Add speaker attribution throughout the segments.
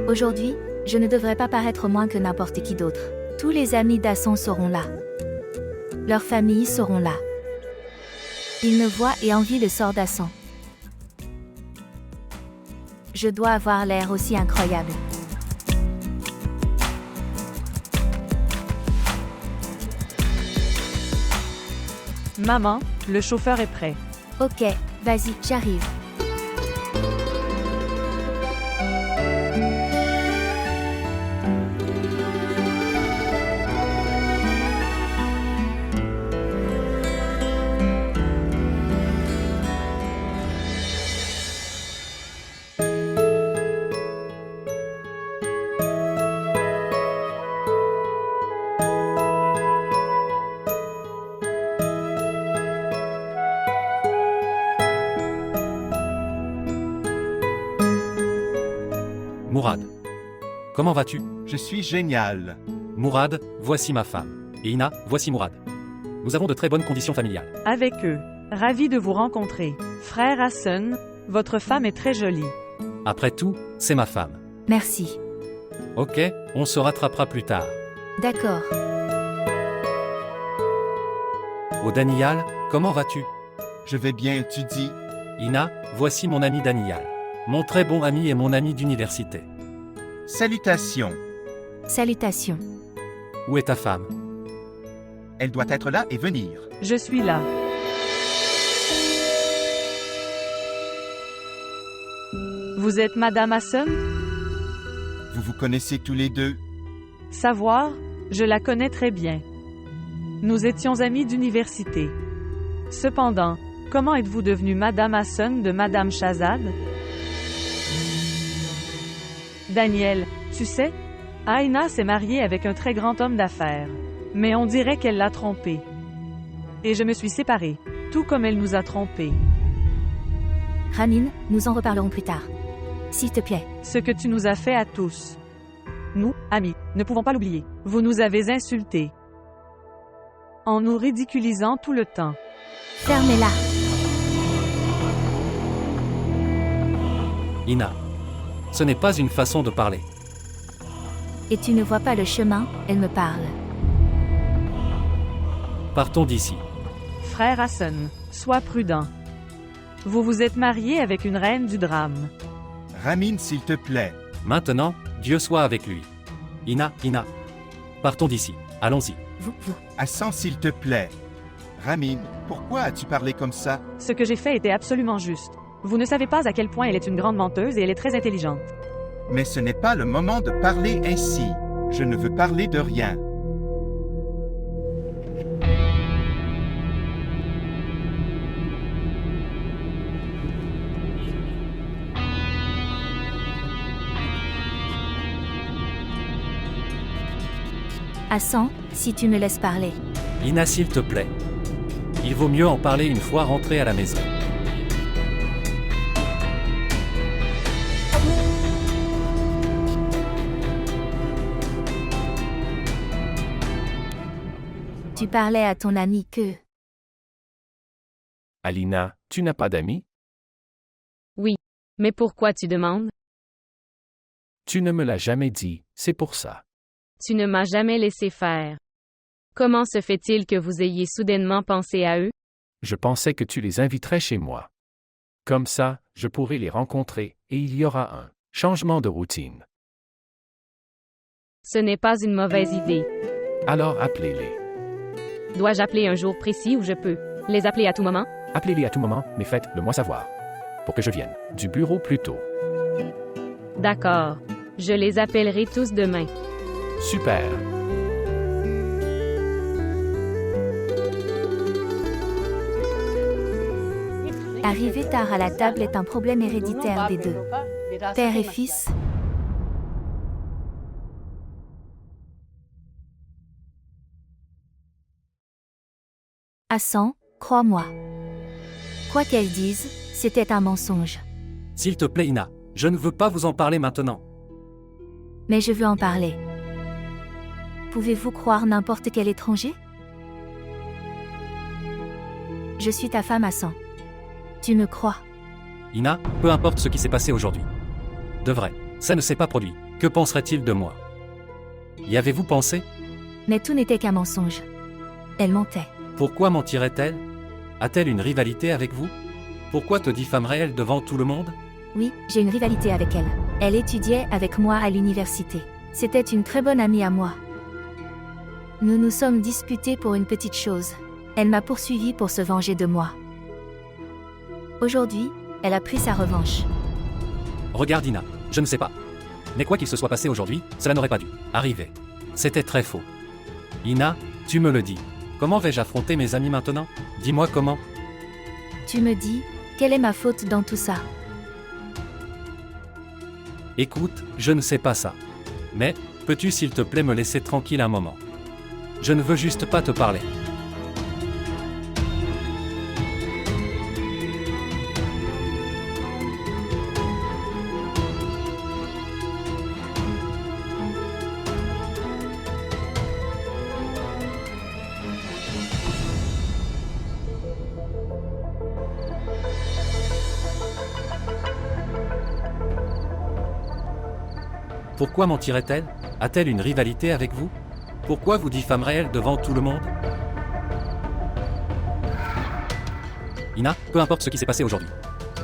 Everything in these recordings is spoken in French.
Speaker 1: Aujourd'hui, je ne devrais pas paraître moins que n'importe qui d'autre. Tous les amis d'Hassan seront là. Leurs familles seront là. Ils me voient et envient le sort d'Hassan. Je dois avoir l'air aussi incroyable.
Speaker 2: Maman, le chauffeur est prêt.
Speaker 1: Ok, vas-y, j'arrive.
Speaker 3: Mourad. Comment vas-tu?
Speaker 4: Je suis génial.
Speaker 3: Mourad, voici ma femme. Et Ina, voici Mourad. Nous avons de très bonnes conditions familiales.
Speaker 2: Avec eux. Ravi de vous rencontrer. Frère Hassan, votre femme est très jolie.
Speaker 3: Après tout, c'est ma femme.
Speaker 1: Merci.
Speaker 3: Ok, on se rattrapera plus tard.
Speaker 1: D'accord.
Speaker 3: Oh Daniel, comment vas-tu?
Speaker 4: Je vais bien, tu dis?
Speaker 3: Ina, voici mon ami Daniel. Mon très bon ami et mon ami d'université.
Speaker 4: Salutations.
Speaker 1: Salutations.
Speaker 3: Où est ta femme?
Speaker 4: Elle doit être là et venir.
Speaker 2: Je suis là. Vous êtes Madame Hassan?
Speaker 4: Vous vous connaissez tous les deux?
Speaker 2: Savoir, je la connais très bien. Nous étions amis d'université. Cependant, comment êtes-vous devenue Madame Hassan de Madame Shahzad? Daniel, tu sais, Aïna s'est mariée avec un très grand homme d'affaires. Mais on dirait qu'elle l'a trompé. Et je me suis séparée, tout comme elle nous a trompés.
Speaker 1: Ramin, nous en reparlerons plus tard. S'il te plaît.
Speaker 2: Ce que tu nous as fait à tous. Nous, amis, ne pouvons pas l'oublier. Vous nous avez insultés. En nous ridiculisant tout le temps.
Speaker 1: Fermez-la.
Speaker 3: Ina. Ce n'est pas une façon de parler.
Speaker 1: Et tu ne vois pas le chemin, elle me parle.
Speaker 3: Partons d'ici.
Speaker 2: Frère Hassan, sois prudent. Vous vous êtes marié avec une reine du drame.
Speaker 4: Ramin, s'il te plaît.
Speaker 3: Maintenant, Dieu soit avec lui. Ina. Partons d'ici. Allons-y.
Speaker 1: Vous.
Speaker 4: Hassan, s'il te plaît. Ramin, pourquoi as-tu parlé comme ça?
Speaker 2: Ce que j'ai fait était absolument juste. Vous ne savez pas à quel point elle est une grande menteuse et elle est très intelligente.
Speaker 4: Mais ce n'est pas le moment de parler ainsi. Je ne veux parler de rien.
Speaker 1: Hassan, si tu me laisses parler.
Speaker 3: Ina, s'il te plaît. Il vaut mieux en parler une fois rentré à la maison.
Speaker 1: Tu parlais à ton ami que...
Speaker 5: Alina, tu n'as pas d'amis?
Speaker 6: Oui. Mais pourquoi tu demandes?
Speaker 5: Tu ne me l'as jamais dit, c'est pour ça.
Speaker 6: Tu ne m'as jamais laissé faire. Comment se fait-il que vous ayez soudainement pensé à eux?
Speaker 5: Je pensais que tu les inviterais chez moi. Comme ça, je pourrai les rencontrer, et il y aura un changement de routine.
Speaker 6: Ce n'est pas une mauvaise idée.
Speaker 5: Alors appelez-les.
Speaker 6: Dois-je appeler un jour précis où je peux les appeler à tout moment?
Speaker 5: Appelez-les à tout moment, mais faites-le moi savoir. Pour que je vienne du bureau plus tôt.
Speaker 6: D'accord. Je les appellerai tous demain.
Speaker 5: Super.
Speaker 1: Arriver tard à la table est un problème héréditaire des deux. Père et fils. Hassan, crois-moi. Quoi qu'elle dise, c'était un mensonge.
Speaker 3: S'il te plaît, Ina, je ne veux pas vous en parler maintenant.
Speaker 1: Mais je veux en parler. Pouvez-vous croire n'importe quel étranger? Je suis ta femme, Hassan. Tu me crois?
Speaker 3: Ina, peu importe ce qui s'est passé aujourd'hui. De vrai, ça ne s'est pas produit. Que penserait-il de moi? Y avez-vous pensé?
Speaker 1: Mais tout n'était qu'un mensonge. Elle mentait.
Speaker 3: Pourquoi mentirait-elle? A-t-elle une rivalité avec vous? Pourquoi te diffamerait-elle devant tout le monde?
Speaker 1: Oui, j'ai une rivalité avec elle. Elle étudiait avec moi à l'université. C'était une très bonne amie à moi. Nous nous sommes disputés pour une petite chose. Elle m'a poursuivi pour se venger de moi. Aujourd'hui, elle a pris sa revanche.
Speaker 3: Regarde Ina, je ne sais pas. Mais quoi qu'il se soit passé aujourd'hui, cela n'aurait pas dû arriver. C'était très faux. Ina, tu me le dis. Comment vais-je affronter mes amis maintenant? Dis-moi comment.
Speaker 1: Tu me dis, quelle est ma faute dans tout ça?
Speaker 3: Écoute, je ne sais pas ça. Mais, peux-tu s'il te plaît me laisser tranquille un moment? Je ne veux juste pas te parler. Pourquoi mentirait-elle? A-t-elle une rivalité avec vous? Pourquoi vous diffamerait-elle devant tout le monde? Ina, peu importe ce qui s'est passé aujourd'hui.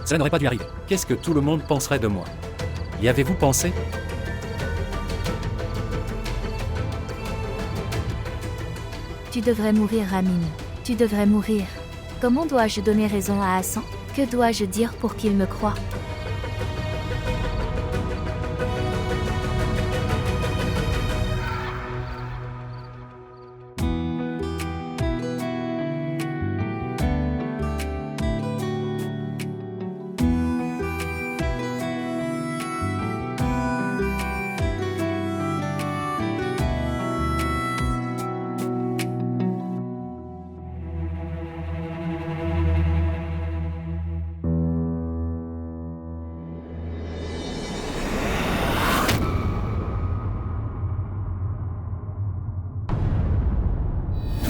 Speaker 3: Cela n'aurait pas dû arriver. Qu'est-ce que tout le monde penserait de moi? Y avez-vous pensé?
Speaker 1: Tu devrais mourir, Ramin. Tu devrais mourir. Comment dois-je donner raison à Hassan? Que dois-je dire pour qu'il me croie?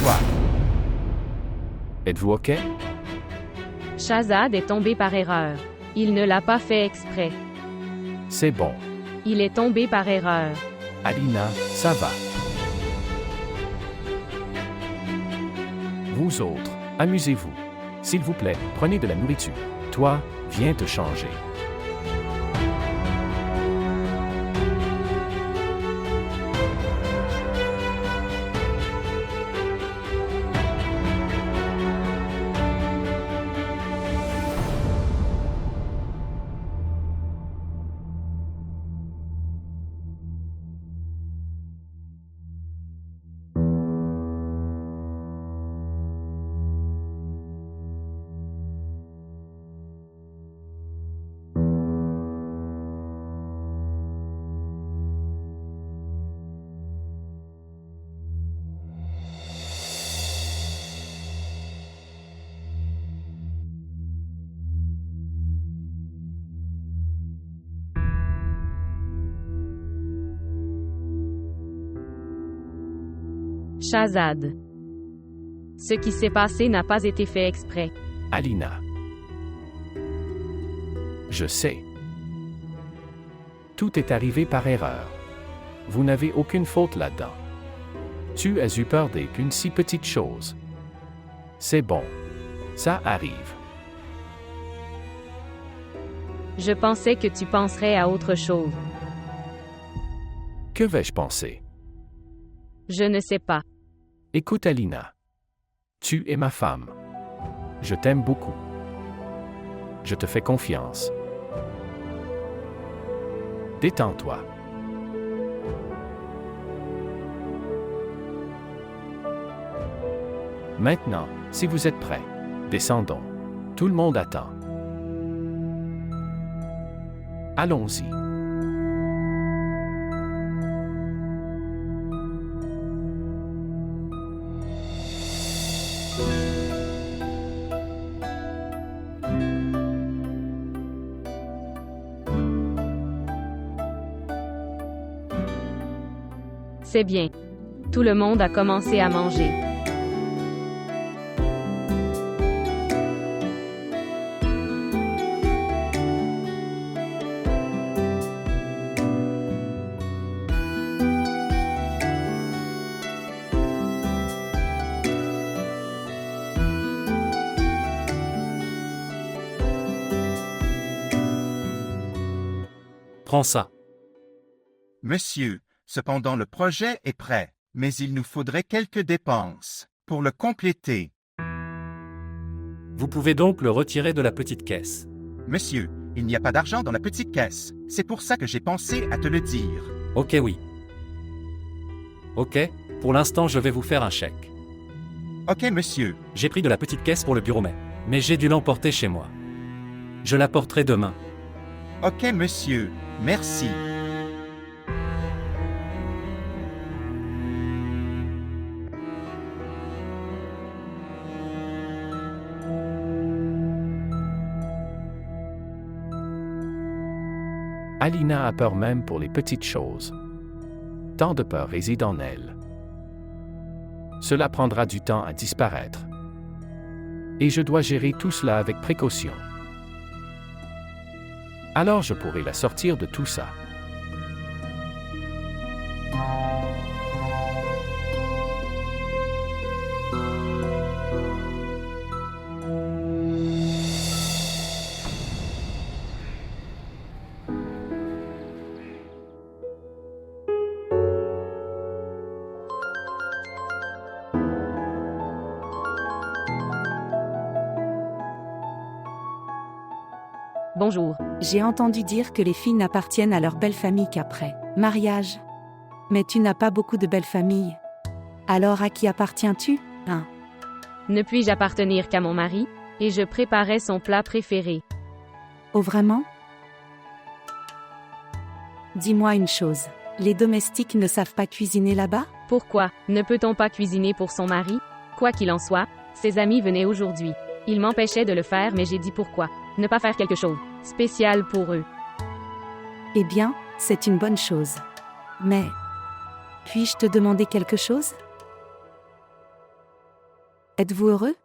Speaker 4: Toi,
Speaker 5: Êtes-vous OK?
Speaker 6: Shahzad est tombé par erreur. Il ne l'a pas fait exprès.
Speaker 5: C'est bon.
Speaker 6: Il est tombé par erreur.
Speaker 5: Alina, ça va. Vous autres, amusez-vous. S'il vous plaît, prenez de la nourriture. Toi, viens te changer.
Speaker 6: Shahzad. Ce qui s'est passé n'a pas été fait exprès.
Speaker 5: Alina. Je sais. Tout est arrivé par erreur. Vous n'avez aucune faute là-dedans. Tu as eu peur d'une si petite chose. C'est bon. Ça arrive.
Speaker 6: Je pensais que tu penserais à autre chose.
Speaker 5: Que vais-je penser?
Speaker 6: Je ne sais pas.
Speaker 5: Écoute Alina. Tu es ma femme. Je t'aime beaucoup. Je te fais confiance. Détends-toi. Maintenant, si vous êtes prêts, descendons. Tout le monde attend. Allons-y.
Speaker 6: C'est bien. Tout le monde a commencé à manger.
Speaker 3: Prends ça.
Speaker 4: Monsieur, cependant le projet est prêt, mais il nous faudrait quelques dépenses pour le compléter.
Speaker 3: Vous pouvez donc le retirer de la petite caisse.
Speaker 4: Monsieur, il n'y a pas d'argent dans la petite caisse. C'est pour ça que j'ai pensé à te le dire.
Speaker 3: Ok, oui. Ok, pour l'instant je vais vous faire un chèque.
Speaker 4: Ok, monsieur.
Speaker 3: J'ai pris de la petite caisse pour le bureau mais j'ai dû l'emporter chez moi. Je la porterai demain.
Speaker 4: Ok, monsieur. Merci.
Speaker 5: Alina a peur même pour les petites choses. Tant de peur réside en elle. Cela prendra du temps à disparaître. Et je dois gérer tout cela avec précaution. Alors je pourrai la sortir de tout ça.
Speaker 6: Bonjour.
Speaker 7: J'ai entendu dire que les filles n'appartiennent à leur belle famille qu'après mariage. Mais tu n'as pas beaucoup de belles familles. Alors à qui appartiens-tu, hein?
Speaker 6: Ne puis-je appartenir qu'à mon mari? Et je préparais son plat préféré.
Speaker 7: Oh vraiment? Dis-moi une chose. Les domestiques ne savent pas cuisiner là-bas?
Speaker 6: Pourquoi? Ne peut-on pas cuisiner pour son mari? Quoi qu'il en soit, ses amis venaient aujourd'hui. Ils m'empêchaient de le faire mais j'ai dit pourquoi. Ne pas faire quelque chose spécial pour eux.
Speaker 7: Eh bien, c'est une bonne chose. Mais, puis-je te demander quelque chose? Êtes-vous heureux?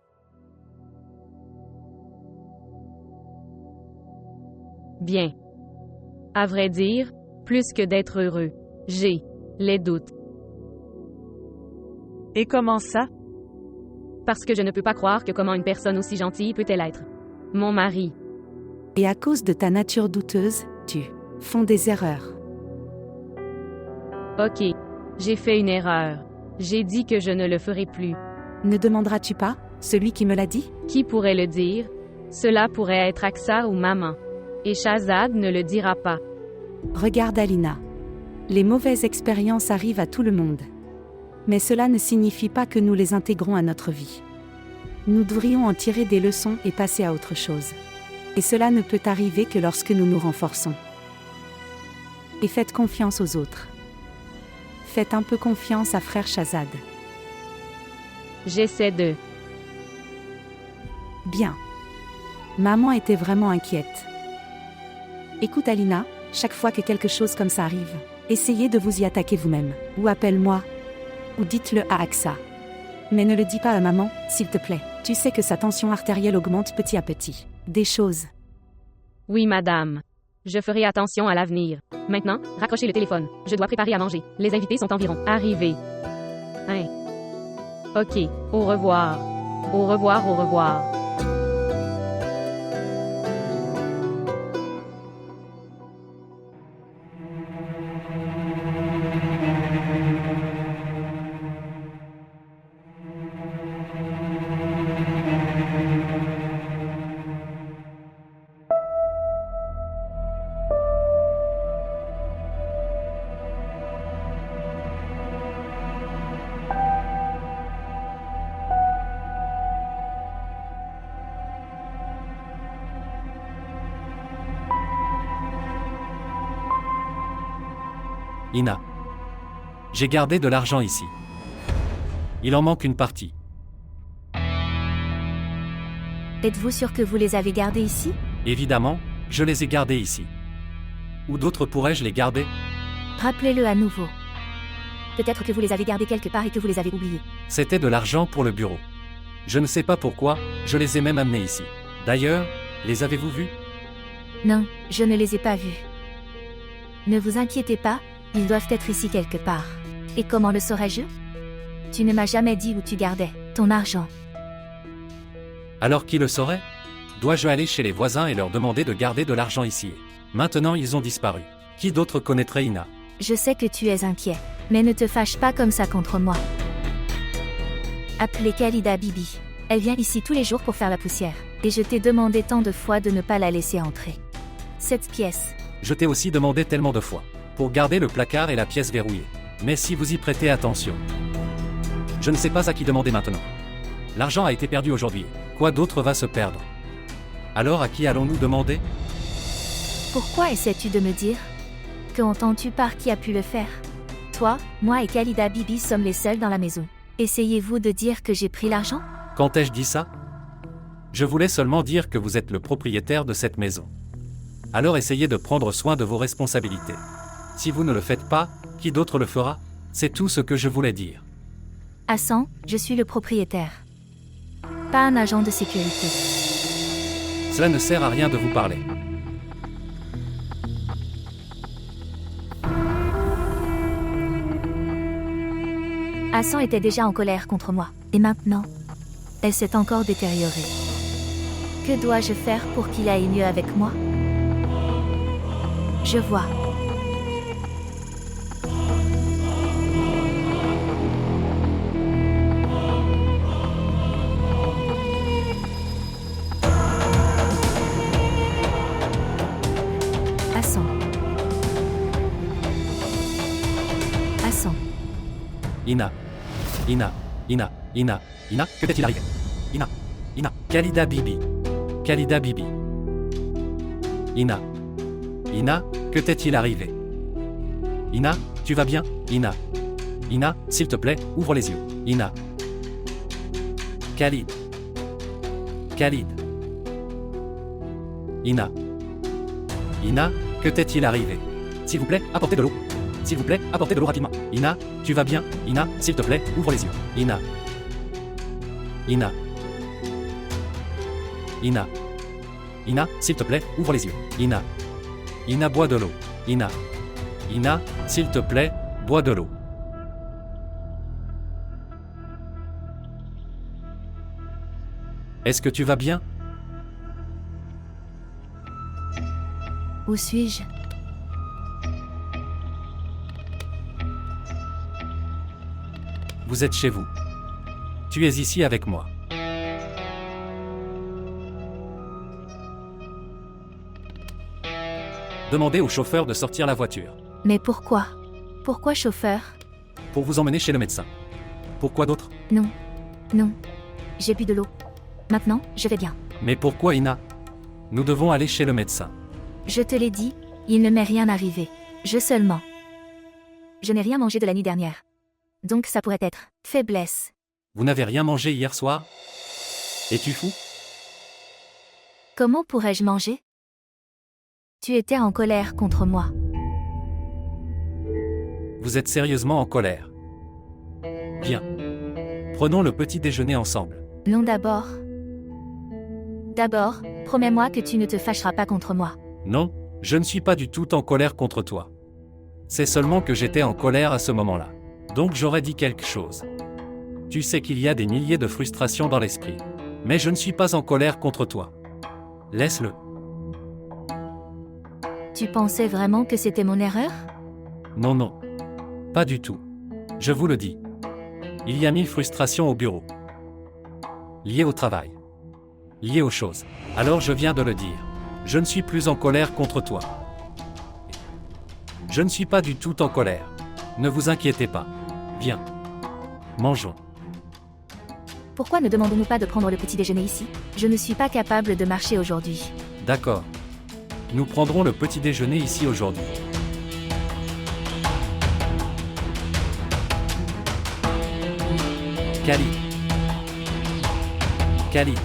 Speaker 6: Bien. À vrai dire, plus que d'être heureux, j'ai les doutes.
Speaker 2: Et comment ça?
Speaker 6: Parce que je ne peux pas croire que comment une personne aussi gentille peut-elle être mon mari.
Speaker 7: Et à cause de ta nature douteuse, tu fais des erreurs.
Speaker 6: Ok. J'ai fait une erreur. J'ai dit que je ne le ferai plus.
Speaker 7: Ne demanderas-tu pas, celui qui me l'a dit?
Speaker 6: Qui pourrait le dire? Cela pourrait être Aksa ou maman. Et Shahzad ne le dira pas.
Speaker 7: Regarde Alina. Les mauvaises expériences arrivent à tout le monde. Mais cela ne signifie pas que nous les intégrons à notre vie. Nous devrions en tirer des leçons et passer à autre chose. Et cela ne peut arriver que lorsque nous nous renforçons. Et faites confiance aux autres. Faites un peu confiance à frère Shahzad.
Speaker 6: J'essaie de...
Speaker 7: Bien. Maman était vraiment inquiète. Écoute Alina, chaque fois que quelque chose comme ça arrive, essayez de vous y attaquer vous-même. Ou appelle-moi. Ou dites-le à Aksa. Mais ne le dis pas à maman, s'il te plaît. Tu sais que sa tension artérielle augmente petit à petit. Des choses.
Speaker 6: Oui, madame. Je ferai attention à l'avenir. Maintenant, raccrochez le téléphone. Je dois préparer à manger. Les invités sont environ arrivés. Hein. Ok. Au revoir. Au revoir, au revoir.
Speaker 3: Ina. J'ai gardé de l'argent ici. Il en manque une partie.
Speaker 1: Êtes-vous sûr que vous les avez gardés ici?
Speaker 3: Évidemment, je les ai gardés ici. Où d'autres pourrais-je les garder?
Speaker 1: Rappelez-le à nouveau. Peut-être que vous les avez gardés quelque part et que vous les avez oubliés.
Speaker 3: C'était de l'argent pour le bureau. Je ne sais pas pourquoi, je les ai même amenés ici. D'ailleurs, les avez-vous vus?
Speaker 1: Non, je ne les ai pas vus. Ne vous inquiétez pas, ils doivent être ici quelque part. Et comment le saurais-je? Tu ne m'as jamais dit où tu gardais ton argent.
Speaker 3: Alors qui le saurait? Dois-je aller chez les voisins et leur demander de garder de l'argent ici? Maintenant ils ont disparu. Qui d'autre connaîtrait Ina?
Speaker 1: Je sais que tu es inquiet, mais ne te fâche pas comme ça contre moi. Appelez Khalida Bibi. Elle vient ici tous les jours pour faire la poussière, et je t'ai demandé tant de fois de ne pas la laisser entrer. Cette pièce.
Speaker 3: Je t'ai aussi demandé tellement de fois, pour garder le placard et la pièce verrouillée. Mais si vous y prêtez attention. Je ne sais pas à qui demander maintenant. L'argent a été perdu aujourd'hui. Quoi d'autre va se perdre? Alors à qui allons-nous demander?
Speaker 1: Pourquoi essaies-tu de me dire? Que entends-tu par qui a pu le faire? Toi, moi et Khalida Bibi sommes les seuls dans la maison. Essayez-vous de dire que j'ai pris l'argent?
Speaker 3: Quand ai-je dit ça? Je voulais seulement dire que vous êtes le propriétaire de cette maison. Alors essayez de prendre soin de vos responsabilités. Si vous ne le faites pas, qui d'autre le fera? C'est tout ce que je voulais dire.
Speaker 1: Hassan, je suis le propriétaire. Pas un agent de sécurité.
Speaker 3: Cela ne sert à rien de vous parler.
Speaker 1: Hassan était déjà en colère contre moi, et maintenant, elle s'est encore détériorée. Que dois-je faire pour qu'il aille mieux avec moi? Je vois. Hassan. Hassan.
Speaker 3: Ina. Que t'est-il arrivé? Ina. Khalida Bibi. Ina, que t'est-il arrivé? Ina, tu vas bien? Ina, s'il te plaît, ouvre les yeux. Ina. Khalid. Ina, que t'est-il arrivé? S'il vous plaît, apportez de l'eau. S'il vous plaît, apportez de l'eau rapidement. Ina, tu vas bien? Ina, s'il te plaît, ouvre les yeux. Ina, s'il te plaît, ouvre les yeux. Ina, bois de l'eau. Ina, s'il te plaît, bois de l'eau. Est-ce que tu vas bien?
Speaker 1: Où suis-je?
Speaker 3: Vous êtes chez vous. Tu es ici avec moi. Demandez au chauffeur de sortir la voiture.
Speaker 1: Mais pourquoi? Pourquoi, chauffeur?
Speaker 3: Pour vous emmener chez le médecin. Pourquoi d'autre?
Speaker 1: Non. J'ai bu de l'eau. Maintenant, je vais bien.
Speaker 3: Mais pourquoi, Ina? Nous devons aller chez le médecin.
Speaker 1: Je te l'ai dit, il ne m'est rien arrivé. Je n'ai rien mangé de la nuit dernière. Donc ça pourrait être faiblesse.
Speaker 3: Vous n'avez rien mangé hier soir? Es-tu fou?
Speaker 1: Comment pourrais-je manger? Tu étais en colère contre moi.
Speaker 3: Vous êtes sérieusement en colère. Bien. Prenons le petit déjeuner ensemble.
Speaker 1: Non, d'abord. Promets-moi que tu ne te fâcheras pas contre moi.
Speaker 3: Non, je ne suis pas du tout en colère contre toi. C'est seulement que j'étais en colère à ce moment-là. Donc j'aurais dit quelque chose. Tu sais qu'il y a des milliers de frustrations dans l'esprit. Mais je ne suis pas en colère contre toi. Laisse-le.
Speaker 1: Tu pensais vraiment que c'était mon erreur?
Speaker 3: Non. Pas du tout. Je vous le dis. Il y a 1000 frustrations au bureau. Liées au travail. Liées aux choses. Alors je viens de le dire. Je ne suis plus en colère contre toi. Je ne suis pas du tout en colère. Ne vous inquiétez pas. Viens. Mangeons.
Speaker 1: Pourquoi ne demandons-nous pas de prendre le petit déjeuner ici? Je ne suis pas capable de marcher aujourd'hui.
Speaker 3: D'accord. Nous prendrons le petit déjeuner ici aujourd'hui. Khalid.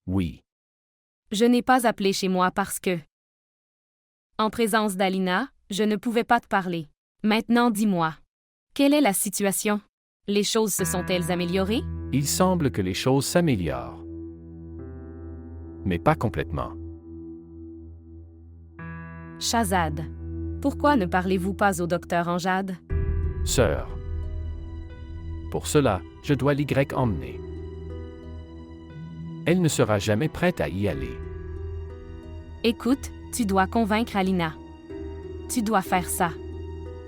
Speaker 5: Oui.
Speaker 6: Je n'ai pas appelé chez moi parce que, en présence d'Alina, je ne pouvais pas te parler. Maintenant dis-moi, quelle est la situation? Les choses se sont-elles améliorées?
Speaker 5: Il semble que les choses s'améliorent. mais pas complètement.
Speaker 6: Shahzad. Pourquoi ne parlez-vous pas au docteur Anjad?
Speaker 5: Sœur. Pour cela, je dois l'Y emmener. Elle ne sera jamais prête à y aller.
Speaker 6: Écoute, tu dois convaincre Alina. Tu dois faire ça.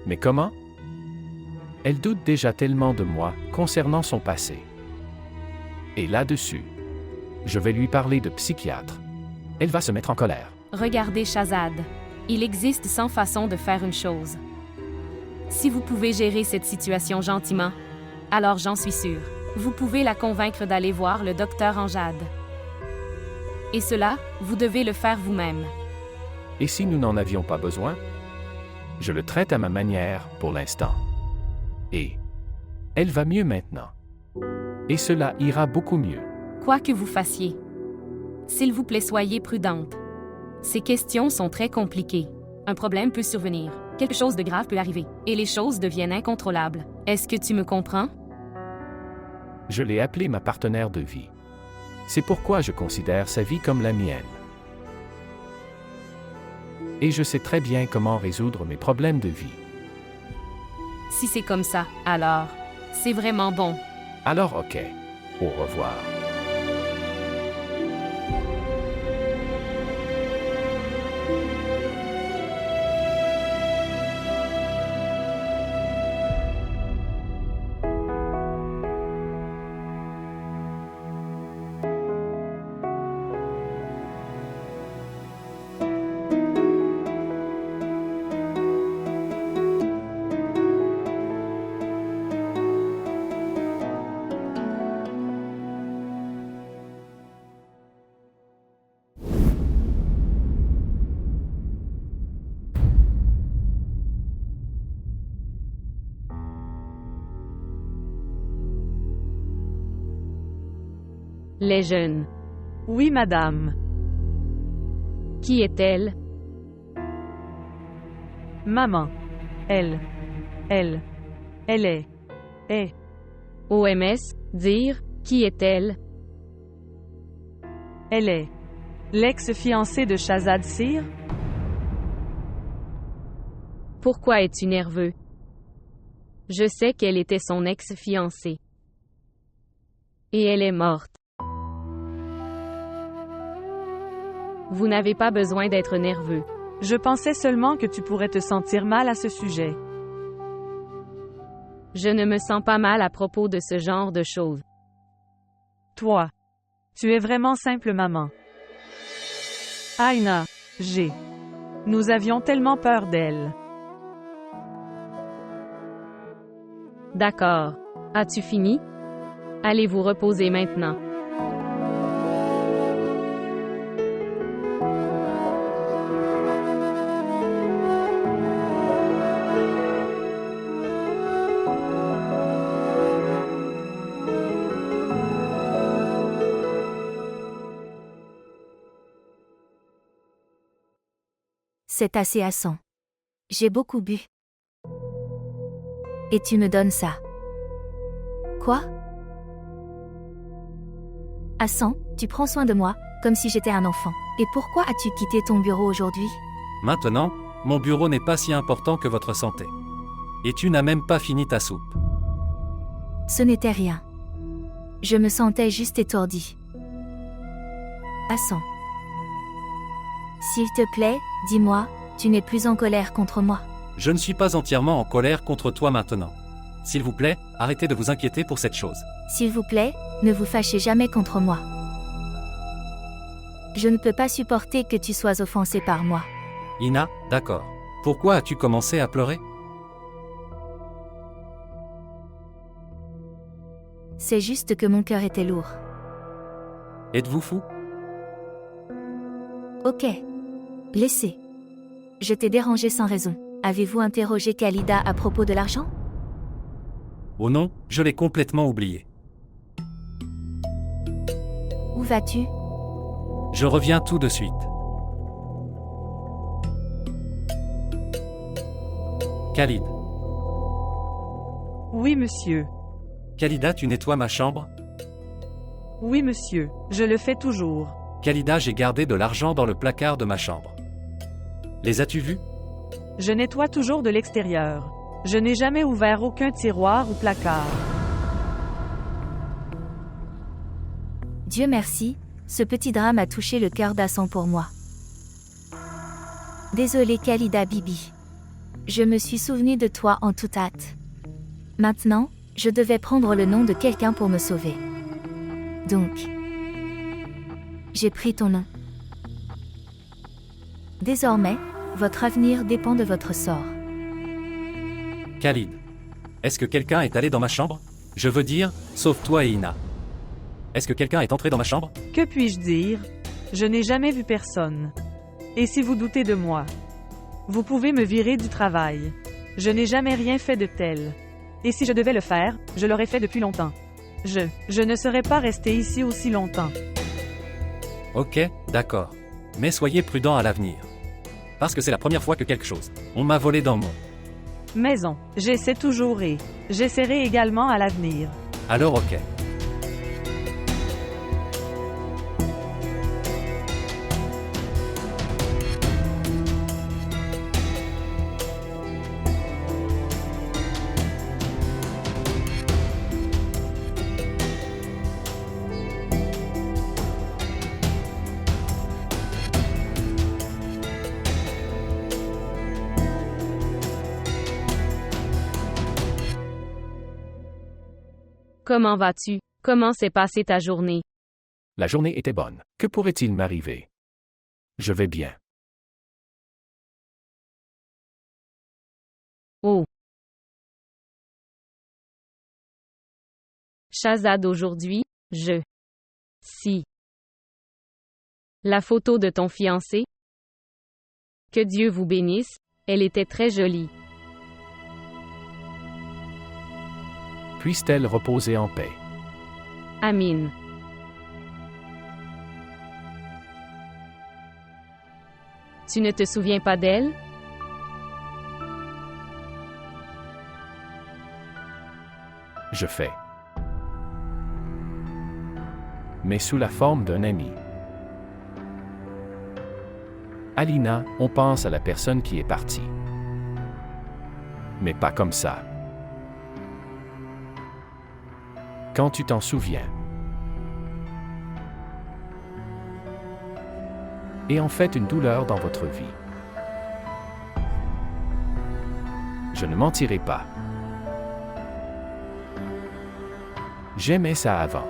Speaker 5: Mais comment? Elle doute déjà tellement de moi concernant son passé. Et là-dessus, je vais lui parler de psychiatre. Elle va se mettre en colère.
Speaker 6: Regardez Shahzad. Il existe 100 façons de faire une chose. Si vous pouvez gérer cette situation gentiment, alors j'en suis sûre, vous pouvez la convaincre d'aller voir le docteur Anjad. Et cela, vous devez le faire vous-même.
Speaker 5: Et si nous n'en avions pas besoin? Je le traite à ma manière pour l'instant. Et elle va mieux maintenant. Et cela ira beaucoup mieux.
Speaker 6: Quoi que vous fassiez, s'il vous plaît, soyez prudente. Ces questions sont très compliquées. Un problème peut survenir. Quelque chose de grave peut arriver. Et les choses deviennent incontrôlables. Est-ce que tu me comprends?
Speaker 5: Je l'ai appelée ma partenaire de vie. C'est pourquoi je considère sa vie comme la mienne. Et je sais très bien comment résoudre mes problèmes de vie.
Speaker 6: Si c'est comme ça, alors, c'est vraiment bon.
Speaker 5: Alors ok, au revoir.
Speaker 6: Les jeunes.
Speaker 2: Oui, madame.
Speaker 6: Qui est-elle?
Speaker 2: Maman. Elle est.
Speaker 6: OMS, dire, qui est-elle?
Speaker 2: Elle est. L'ex-fiancée de Shahzad Sir?
Speaker 6: Pourquoi es-tu nerveux? Je sais qu'elle était son ex-fiancée. Et elle est morte. Vous n'avez pas besoin d'être nerveux.
Speaker 2: Je pensais seulement que tu pourrais te sentir mal à ce sujet.
Speaker 6: Je ne me sens pas mal à propos de ce genre de choses.
Speaker 2: Toi. Tu es vraiment simple maman. Aina. Nous avions tellement peur d'elle.
Speaker 6: D'accord. As-tu fini? Allez vous reposer maintenant.
Speaker 1: C'est assez à 100. J'ai beaucoup bu. Et tu me donnes ça. Quoi? À 100, tu prends soin de moi, comme si j'étais un enfant. Et pourquoi as-tu quitté ton bureau aujourd'hui?
Speaker 3: Maintenant, mon bureau n'est pas si important que votre santé. Et tu n'as même pas fini ta soupe.
Speaker 1: Ce n'était rien. Je me sentais juste étourdie. À 100. S'il te plaît, dis-moi, tu n'es plus en colère contre moi.
Speaker 3: Je ne suis pas entièrement en colère contre toi maintenant. S'il vous plaît, arrêtez de vous inquiéter pour cette chose.
Speaker 1: S'il vous plaît, ne vous fâchez jamais contre moi. Je ne peux pas supporter que tu sois offensée par moi.
Speaker 3: Ina, d'accord. Pourquoi as-tu commencé à pleurer?
Speaker 1: C'est juste que mon cœur était lourd.
Speaker 3: Êtes-vous fou?
Speaker 1: Ok. Laissez. Je t'ai dérangé sans raison. Avez-vous interrogé Khalida à propos de l'argent?
Speaker 3: Oh non, je l'ai complètement oublié.
Speaker 1: Où vas-tu?
Speaker 3: Je reviens tout de suite. Khalid.
Speaker 2: Oui, monsieur.
Speaker 3: Khalida, tu nettoies ma chambre?
Speaker 2: Oui, monsieur. Je le fais toujours.
Speaker 3: Khalida, j'ai gardé de l'argent dans le placard de ma chambre. Les as-tu vus?
Speaker 2: Je nettoie toujours de l'extérieur. Je n'ai jamais ouvert aucun tiroir ou placard.
Speaker 1: Dieu merci, ce petit drame a touché le cœur d'Hassan pour moi. Désolée Khalida Bibi. Je me suis souvenu de toi en toute hâte. Maintenant, je devais prendre le nom de quelqu'un pour me sauver. Donc, j'ai pris ton nom. Désormais, votre avenir dépend de votre sort.
Speaker 3: Khalid. Est-ce que quelqu'un est allé dans ma chambre? Je veux dire, sauf toi et Ina. Est-ce que quelqu'un est entré dans ma chambre?
Speaker 2: Que puis-je dire? Je n'ai jamais vu personne. Et si vous doutez de moi, vous pouvez me virer du travail. Je n'ai jamais rien fait de tel. Et si je devais le faire, je l'aurais fait depuis longtemps. Je ne serais pas resté ici aussi longtemps.
Speaker 3: Ok, d'accord. Mais soyez prudent à l'avenir. Parce que c'est la première fois que quelque chose. On m'a volé dans mon...
Speaker 2: Maison. J'essaie toujours et j'essaierai également à l'avenir.
Speaker 3: Alors ok.
Speaker 6: Comment vas-tu? Comment s'est passée ta journée?
Speaker 5: La journée était bonne. Que pourrait-il m'arriver? Je vais bien.
Speaker 6: Oh. Shahzad aujourd'hui, Si. La photo de ton fiancé? Que Dieu vous bénisse, elle était très jolie.
Speaker 5: Puisse-t-elle reposer en paix?
Speaker 6: Amin. Tu ne te souviens pas d'elle?
Speaker 5: Je fais. Mais sous la forme d'un ami. Alina, on pense à la personne qui est partie. Mais pas comme ça. Quand tu t'en souviens. Et en fait une douleur dans votre vie. Je ne mentirai pas. J'aimais ça avant.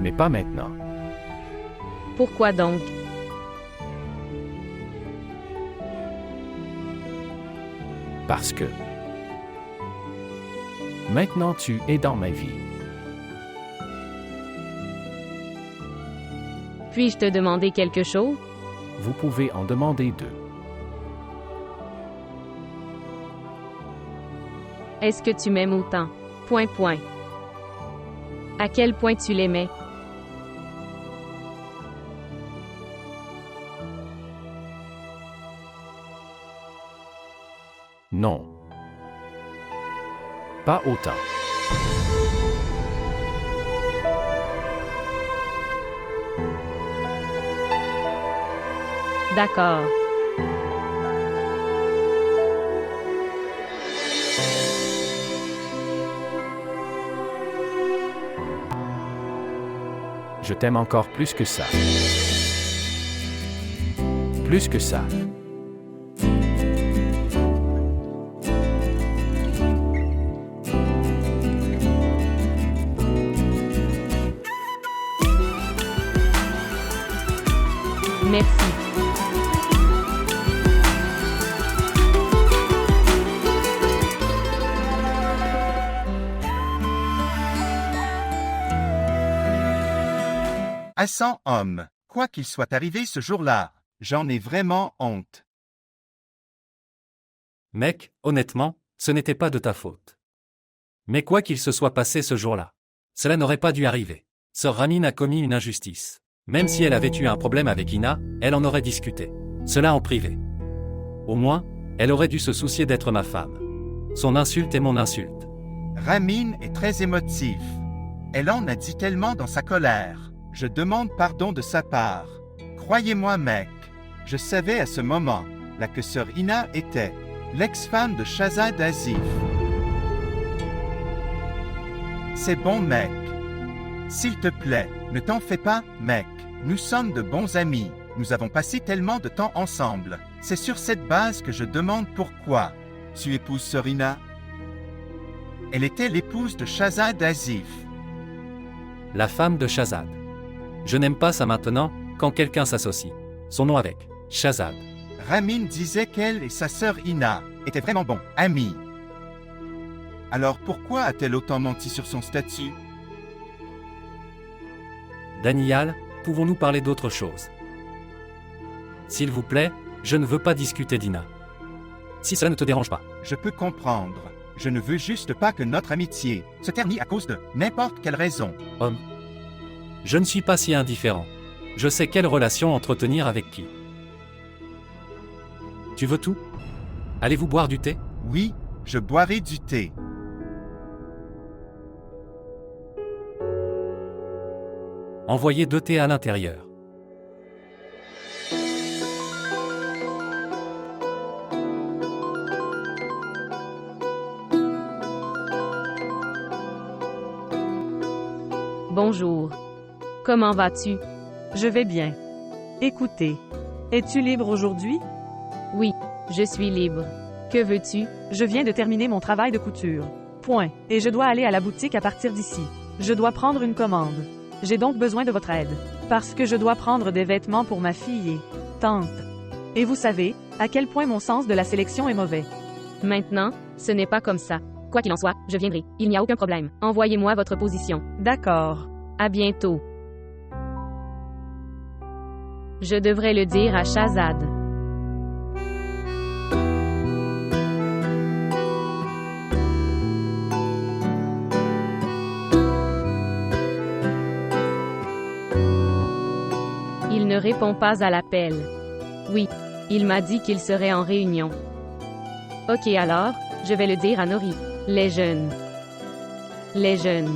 Speaker 5: Mais pas maintenant.
Speaker 6: Pourquoi donc?
Speaker 5: Parce que maintenant tu es dans ma vie.
Speaker 6: Puis-je te demander quelque chose?
Speaker 5: Vous pouvez en demander deux.
Speaker 6: Est-ce que tu m'aimes autant? À quel point tu l'aimais?
Speaker 5: Non. Pas autant.
Speaker 6: D'accord.
Speaker 5: Je t'aime encore plus que ça. Plus que ça.
Speaker 6: Merci.
Speaker 4: Hassan homme, quoi qu'il soit arrivé ce jour-là, j'en ai vraiment honte.
Speaker 3: Mec, honnêtement, ce n'était pas de ta faute. Mais quoi qu'il se soit passé ce jour-là, cela n'aurait pas dû arriver. Sœur Ramin a commis une injustice. Même si elle avait eu un problème avec Ina, elle en aurait discuté. Cela en privé. Au moins, elle aurait dû se soucier d'être ma femme. Son insulte est mon insulte.
Speaker 4: Ramin est très émotif. Elle en a dit tellement dans sa colère. Je demande pardon de sa part. Croyez-moi, mec, je savais à ce moment là que sœur Ina était l'ex-femme de Shazad Azif. C'est bon, mec. S'il te plaît, ne t'en fais pas, mec. Nous sommes de bons amis. Nous avons passé tellement de temps ensemble. C'est sur cette base que je demande pourquoi tu épouses sœur Ina. Elle était l'épouse de Shazad Azif.
Speaker 3: La femme de Shazad. Je n'aime pas ça maintenant, quand quelqu'un s'associe. Son nom avec Shazad.
Speaker 4: Ramin disait qu'elle et sa sœur Ina étaient vraiment bons amis. Alors pourquoi a-t-elle autant menti sur son statut?
Speaker 3: Daniel, pouvons-nous parler d'autre chose? S'il vous plaît, je ne veux pas discuter d'Ina. Si cela ne te dérange pas.
Speaker 4: Je peux comprendre. Je ne veux juste pas que notre amitié se ternisse à cause de n'importe quelle raison.
Speaker 3: Homme. Je ne suis pas si indifférent. Je sais quelle relation entretenir avec qui. Tu veux tout? Allez-vous boire du thé?
Speaker 4: Oui, je boirai du thé.
Speaker 3: Envoyez 2 thés à l'intérieur.
Speaker 6: Bonjour. Comment vas-tu?
Speaker 2: Je vais bien. Écoutez, es-tu libre aujourd'hui?
Speaker 6: Oui, je suis libre. Que veux-tu?
Speaker 2: Je viens de terminer mon travail de couture. Point. Et je dois aller à la boutique à partir d'ici. Je dois prendre une commande. J'ai donc besoin de votre aide. Parce que je dois prendre des vêtements pour ma fille et tante. Et vous savez, à quel point mon sens de la sélection est mauvais.
Speaker 6: Maintenant, ce n'est pas comme ça. Quoi qu'il en soit, je viendrai. Il n'y a aucun problème. Envoyez-moi votre position.
Speaker 2: D'accord.
Speaker 6: À bientôt. Je devrais le dire à Shazad. Il ne répond pas à l'appel. Oui, il m'a dit qu'il serait en réunion. Ok alors, je vais le dire à Nori. Les jeunes. Les jeunes.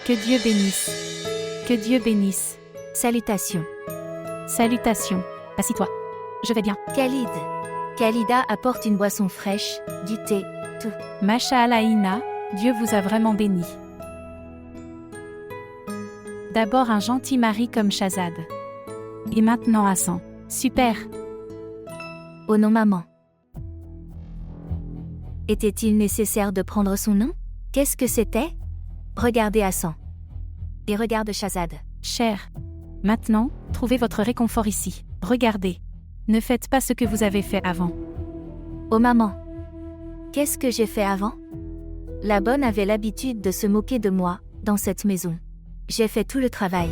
Speaker 7: Que Dieu bénisse. Que Dieu bénisse.
Speaker 1: Salutations.
Speaker 7: Salutations. Assis-toi. Je vais bien.
Speaker 1: Khalid. Khalida apporte une boisson fraîche, du thé, tout.
Speaker 7: Mashallah Ina, Dieu vous a vraiment béni. D'abord un gentil mari comme Shazad. Et maintenant Hassan. Super.
Speaker 1: Oh non, maman. Était-il nécessaire de prendre son nom? Qu'est-ce que c'était? Regardez Hassan. Et regarde Shazad.
Speaker 7: Cher. Maintenant, trouvez votre réconfort ici. Regardez. Ne faites pas ce que vous avez fait avant.
Speaker 1: Oh maman. Qu'est-ce que j'ai fait avant? La bonne avait l'habitude de se moquer de moi, dans cette maison. J'ai fait tout le travail.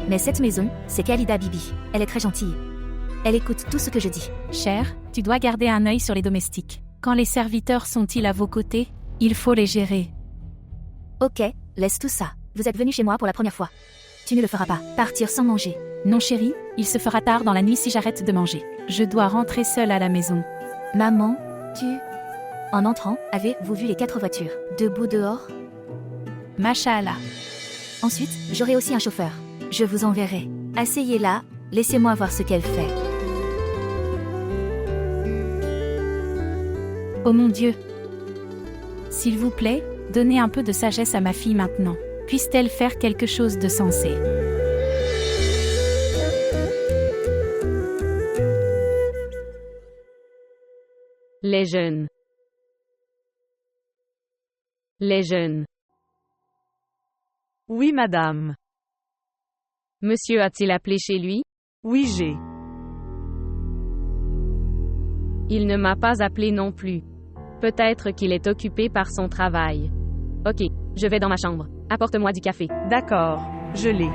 Speaker 1: Mais cette maison, c'est Khalida Bibi. Elle est très gentille. Elle écoute tout ce que je dis.
Speaker 7: Cher, tu dois garder un œil sur les domestiques. Quand les serviteurs sont-ils à vos côtés, il faut les gérer.
Speaker 1: Ok, laisse tout ça. Vous êtes venu chez moi pour la première fois. Tu ne le feras pas. Partir sans manger.
Speaker 7: Non chérie, il se fera tard dans la nuit si j'arrête de manger. Je dois rentrer seule à la maison.
Speaker 1: Maman, tu... En entrant, avez-vous vu les 4 voitures, debout dehors?
Speaker 7: Mashallah.
Speaker 1: Ensuite, j'aurai aussi un chauffeur. Je vous enverrai. Asseyez-la, laissez-moi voir ce qu'elle fait.
Speaker 7: Oh mon Dieu. S'il vous plaît, donnez un peu de sagesse à ma fille maintenant. Puisse-t-elle faire quelque chose de sensé?
Speaker 6: Les jeunes. Les jeunes.
Speaker 2: Oui, madame.
Speaker 6: Monsieur a-t-il appelé chez lui?
Speaker 2: Oui, j'ai.
Speaker 6: Il ne m'a pas appelé non plus. Peut-être qu'il est occupé par son travail. Ok, je vais dans ma chambre. Apporte-moi du café.
Speaker 2: D'accord, je l'ai.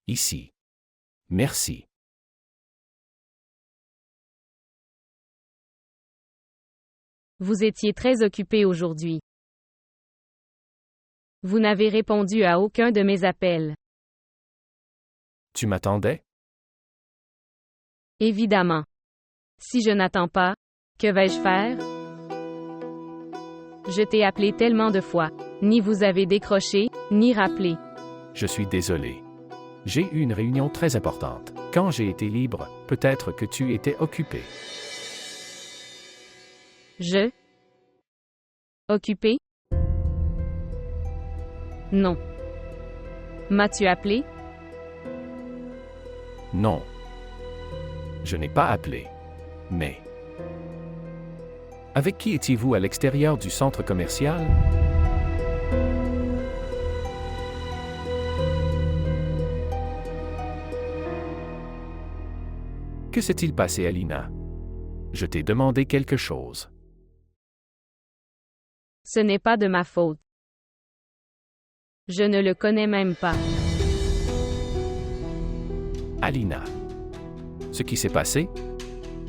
Speaker 5: Ici. Merci.
Speaker 6: Vous étiez très occupé aujourd'hui. Vous n'avez répondu à aucun de mes appels.
Speaker 5: Tu m'attendais?
Speaker 6: Évidemment. Si je n'attends pas, que vais-je faire? Je t'ai appelé tellement de fois. Ni vous avez décroché, ni rappelé.
Speaker 5: Je suis désolé. J'ai eu une réunion très importante. Quand j'ai été libre, peut-être que tu étais occupé.
Speaker 6: Occupé? Non. M'as-tu appelé?
Speaker 5: Non. Je n'ai pas appelé. Mais... Avec qui étiez-vous à l'extérieur du centre commercial? Que s'est-il passé, Alina? Je t'ai demandé quelque chose.
Speaker 6: Ce n'est pas de ma faute. Je ne le connais même pas.
Speaker 5: Alina. Ce qui s'est passé?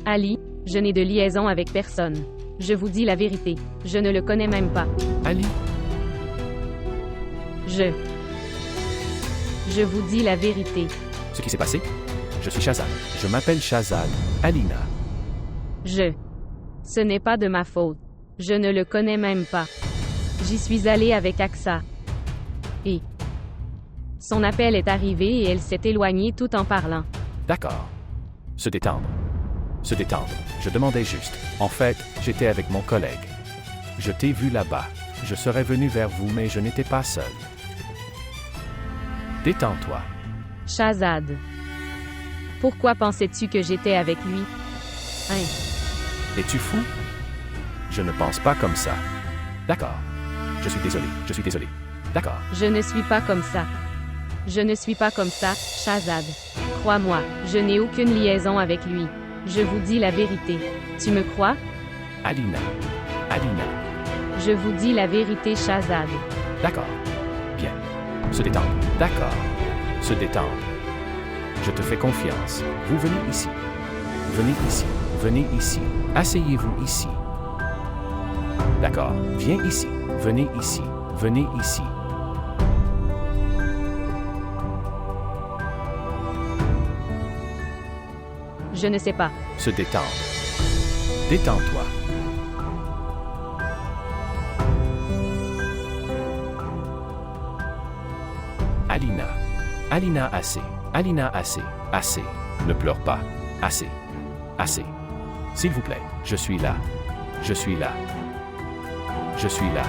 Speaker 6: Ali, je n'ai de liaison avec personne. Je vous dis la vérité. Je ne le connais même pas.
Speaker 5: Ali?
Speaker 6: Je vous dis la vérité.
Speaker 5: Ce qui s'est passé? Je suis Shahzad. Je m'appelle Shahzad. Alina.
Speaker 6: Ce n'est pas de ma faute. Je ne le connais même pas. J'y suis allée avec Aksa. Et son appel est arrivé et elle s'est éloignée tout en parlant.
Speaker 5: D'accord. Se détendre. Se détendre. Je demandais juste. En fait, j'étais avec mon collègue. Je t'ai vu là-bas. Je serais venu vers vous, mais je n'étais pas seul. Détends-toi.
Speaker 6: Shahzad. Pourquoi pensais-tu que j'étais avec lui? Hein?
Speaker 5: Es-tu fou? Je ne pense pas comme ça. D'accord. Je suis désolé. Je suis désolé. D'accord.
Speaker 6: Je ne suis pas comme ça. Je ne suis pas comme ça, Shahzad. Crois-moi, je n'ai aucune liaison avec lui. Je vous dis la vérité. Tu me crois?
Speaker 5: Alina. Alina.
Speaker 6: Je vous dis la vérité, Shahzad.
Speaker 5: D'accord. Bien. Se détendre. D'accord. Se détendre. Je te fais confiance. Vous venez ici. Venez ici. Venez ici. Asseyez-vous ici. D'accord. Viens ici. Venez ici. Venez ici.
Speaker 6: Je ne sais pas.
Speaker 5: Se détendre. Détends-toi. Alina. Alina, assez. Alina, assez. Assez. Ne pleure pas. Assez. Assez. S'il vous plaît, je suis là. Je suis là. Je suis là.